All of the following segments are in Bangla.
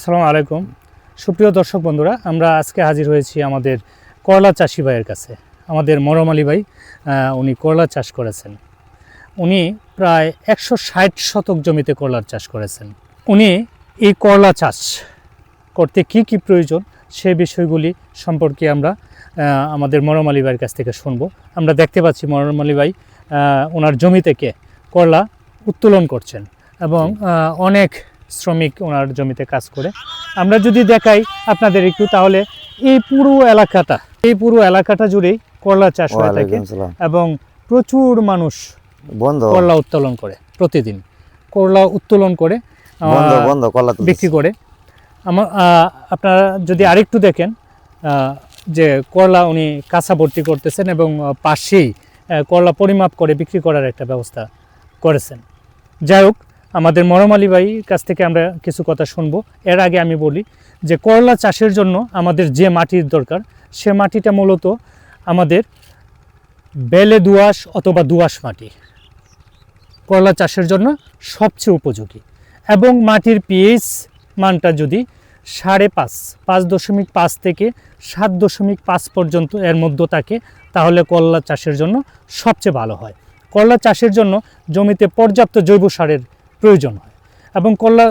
আসসালামু আলাইকুম সুপ্রিয় দর্শক বন্ধুরা, আমরা আজকে হাজির হয়েছি আমাদের করলা চাষি ভাইয়ের কাছে। আমাদের মরম আলী ভাই উনি করলা চাষ করেছেন। উনি প্রায় 160 শতক জমিতে করলার চাষ করেছেন। উনি এই করলা চাষ করতে কি কি প্রয়োজন সেই বিষয়গুলি সম্পর্কে আমরা আমাদের মরম আলী ভাইয়ের কাছ থেকে শুনবো। আমরা দেখতে পাচ্ছি মরম আলী ভাই ওনার জমি থেকে করলা উত্তোলন করছেন এবং অনেক শ্রমিক ওনার জমিতে কাজ করে। আমরা যদি দেখাই আপনাদের একটু, তাহলে এই পুরো এলাকাটা জুড়েই করলা চাষ হয়ে থাকে এবং প্রচুর মানুষ করলা উত্তোলন করে, প্রতিদিন করলা উত্তোলন করে বিক্রি করে। আপনারা যদি আরেকটু দেখেন যে করলা উনি কাঁচা ভর্তি করতেছেন এবং পাশেই করলা পরিমাপ করে বিক্রি করার একটা ব্যবস্থা করেছেন। যাই হোক, আমাদের মরম আলী ভাই কাছ থেকে আমরা কিছু কথা শুনবো। এর আগে আমি বলি যে করলা চাষের জন্য আমাদের যে মাটির দরকার, সে মাটিটা মূলত আমাদের বেলে দোআঁশ অথবা দোআঁশ মাটি করলা চাষের জন্য সবচেয়ে উপযোগী। এবং মাটির পিএইচ মানটা যদি 5.5 থেকে 7.5 পর্যন্ত এর মধ্যে থাকে, তাহলে করলা চাষের জন্য সবচেয়ে ভালো হয়। করলা চাষের জন্য জমিতে পর্যাপ্ত জৈব সারের প্রয়োজন হয় এবং করলা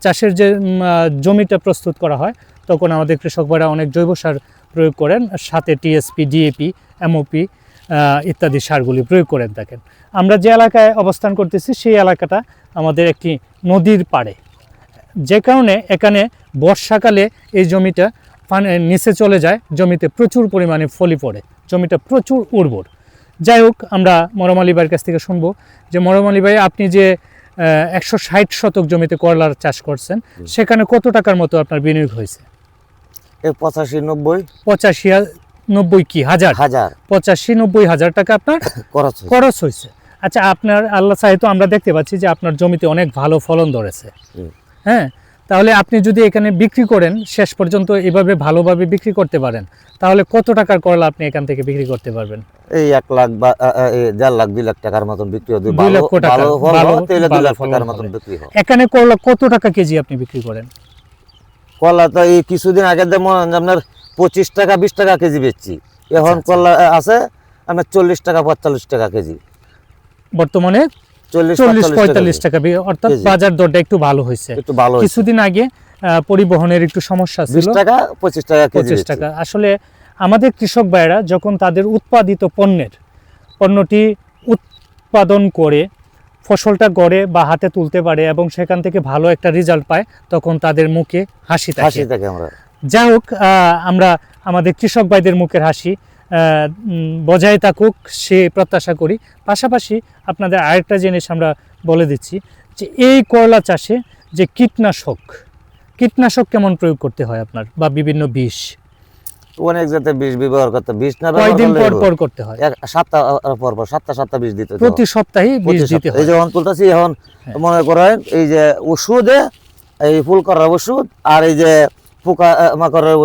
চাষের যে জমিটা প্রস্তুত করা হয়, তখন আমাদের কৃষক ভাইরা অনেক জৈব সার প্রয়োগ করেন, সাথে টিএসপি, ডিএপি, এমওপি ইত্যাদি সারগুলি প্রয়োগ করেন থাকেন। আমরা যে এলাকায় অবস্থান করতেছি সেই এলাকাটা আমাদের একটি নদীর পাড়ে, যে কারণে এখানে বর্ষাকালে এই জমিটা নিচে চলে যায়, জমিতে প্রচুর পরিমাণে ফলি পড়ে, জমিটা প্রচুর উর্বর। যাই হোক, আমরা মরম আলী ভাইয়ের কাছ থেকে শুনবো যে মরম আলী ভাই, আপনি যে 160 শতক জমিতে করলার চাষ করছেন, সেখানে কত টাকার মতো আপনার বিনিয়োগ হয়েছে? 85-90 কি হাজার 85-90 হাজার টাকা আপনার খরচ হয়েছে। আচ্ছা, আপনার আল্লাহ চাহিত আমরা দেখতে পাচ্ছি যে আপনার জমিতে অনেক ভালো ফলন ধরেছে। হ্যাঁ, তাহলে আপনি যদি এখানে বিক্রি করেন, শেষ পর্যন্ত এভাবে ভালোভাবে বিক্রি করতে পারেন, তাহলে কত টাকার করলা আপনি এখান থেকে বিক্রি করতে পারবেন? এই 1 লাখ বা 1.5 লাখ 2 লাখ টাকার মতন বিক্রি হবে। 2 লক্ষ টাকা, 2 লাখ টাকার মতন বিক্রি হয়। এখানে করলা কত টাকা কেজি আপনি বিক্রি করেন? কলা তো এই কিছুদিন আগে যেমন আপনার 25 টাকা 20 টাকা কেজি বেচছি, এখন কলা আছে আপনার 40 টাকা 45 টাকা কেজি, বর্তমানে 40-45 টাকা, অর্থাৎ বাজার দরটা একটু ভালো হয়েছে। কিছুদিন আগে পরিবহনের একটু সমস্যা ছিল, 20 টাকা 25 টাকা কেজি। 25 টাকা। আসলে আমাদের কৃষক ভাইরা যখন তাদের উৎপাদিত পণ্যটি উৎপাদন করে ফসলটা গড়ে বা হাতে তুলতে পারে এবং সেখান থেকে ভালো একটা রেজাল্ট পায়, তখন তাদের মুখে হাসি থাকে। যাই হোক, আমরা আমাদের কৃষক ভাইদের মুখের হাসি বজায় থাকুক সে প্রত্যাশা করি। পাশাপাশি আপনাদের আরেকটা জিনিস আমরা বলে দিচ্ছি যে এই করলা চাষে যে কীটনাশক কেমন প্রয়োগ করতে হয় আপনার, বা বিভিন্ন বিষ? অনেক জাতের বিষ ব্যবহার করতে, বিষ না কয়দিন পর করতে হয়? 7 বিষ দিতে হয়, প্রতি সপ্তাহে বিষ দিতে হয়। এই যে তুলতাছি এখন মনে করেন এই যে ওষুধে, এই ফুল করার ওষুধ আর এই যে পোকা মাকড়ের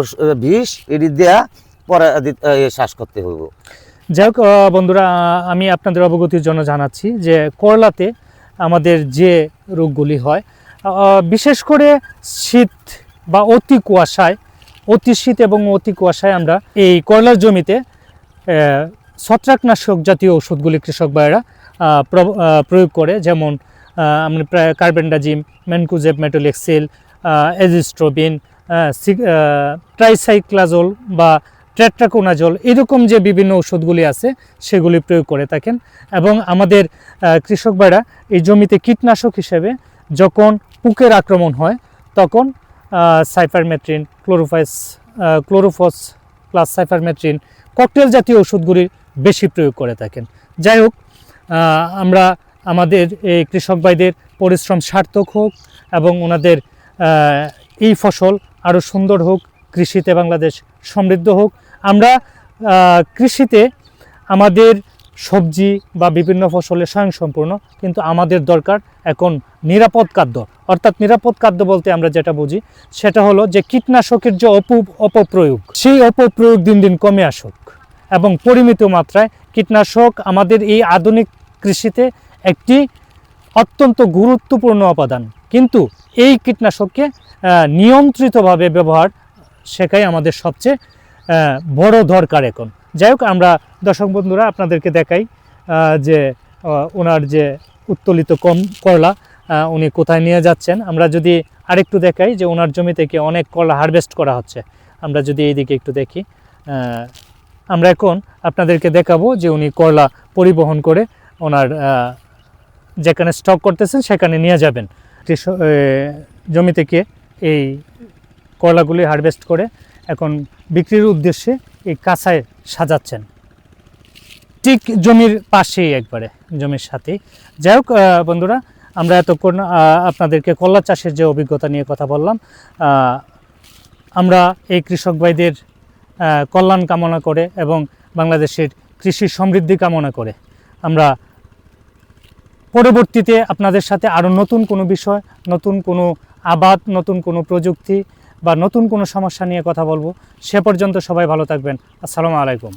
বিষ, এটি দেয়া পরে শ্বাস করতে হইব। যাই হোক বন্ধুরা, আমি আপনাদের অবগতির জন্য জানাচ্ছি যে করলাতে আমাদের যে রোগগুলি হয়, বিশেষ করে শীত বা অতি শীত এবং অতি কুয়াশায় আমরা এই করলার জমিতে ছত্রাকনাশক জাতীয় ওষুধগুলি কৃষক ভাইয়েরা প্রয়োগ করে। যেমন আমরা প্রায় কার্বেন্ডাজিম, ম্যানকোজেব, মেটোলেক্সিল, এজিস্ট্রোবিন, ট্রাইসাইক্লাজোল বা টেট্রাকোনাজল, এরকম যে বিভিন্ন ওষুধগুলি আছে সেগুলি প্রয়োগ করে থাকেন। এবং আমাদের কৃষক ভাইরা এই জমিতে কীটনাশক হিসেবে যখন পোকের আক্রমণ হয়, তখন সাইফারমেথ্রিন, ক্লোরোফস প্লাস সাইফারমেথ্রিন ককটেল জাতীয় ওষুধগুলি বেশি প্রয়োগ করে থাকেন। যাই হোক, আমরা আমাদের এই কৃষক ভাইদের পরিশ্রম সার্থক হোক এবং ওনাদের এই ফসল আরও সুন্দর হোক, কৃষিতে বাংলাদেশ সমৃদ্ধ হোক। আমরা কৃষিতে আমাদের সবজি বা বিভিন্ন ফসলের স্বয়ংসম্পূর্ণ, কিন্তু আমাদের দরকার এখন নিরাপদ খাদ্য। অর্থাৎ নিরাপদ খাদ্য বলতে আমরা যেটা বুঝি সেটা হলো যে কীটনাশকের যে অপপ্রয়োগ, সেই অপপ্রয়োগ দিন দিন কমে আসুক এবং পরিমিত মাত্রায় কীটনাশক আমাদের এই আধুনিক কৃষিতে একটি অত্যন্ত গুরুত্বপূর্ণ উপাদান। কিন্তু এই কীটনাশককে নিয়ন্ত্রিতভাবে ব্যবহার শেখাই আমাদের সবচেয়ে বড় দরকার এখন। যাই হোক, আমরা দর্শক বন্ধুরা আপনাদেরকে দেখাই যে ওনার যে উত্তোলিত করলা উনি কোথায় নিয়ে যাচ্ছেন। আমরা যদি আরেকটু দেখাই যে ওনার জমি থেকে অনেক করলা হারভেস্ট করা হচ্ছে। আমরা যদি এইদিকে একটু দেখি, আমরা এখন আপনাদেরকে দেখাবো যে উনি করলা পরিবহন করে ওনার যেখানে স্টক করতেছেন সেখানে নিয়ে যাবেন। জমি থেকে এই করলাগুলি হারভেস্ট করে এখন বিক্রির উদ্দেশ্যে এই কাঁচায় সাজাচ্ছেন, ঠিক জমির পাশেই, একবারে জমির সাথেই। যাই হোক বন্ধুরা, আমরা এতক্ষণ আপনাদেরকে করলা চাষের যে অভিজ্ঞতা নিয়ে কথা বললাম। আমরা এই কৃষক ভাইদের কল্যাণ কামনা করে এবং বাংলাদেশের কৃষি সমৃদ্ধি কামনা করে আমরা পরবর্তীতে আপনাদের সাথে আরও নতুন কোনো বিষয়, নতুন কোনো আবাদ, নতুন কোনো প্রযুক্তি বা নতুন কোনো সমস্যা নিয়ে কথা বলবো। সে পর্যন্ত সবাই ভালো থাকবেন। আসসালামু আলাইকুম।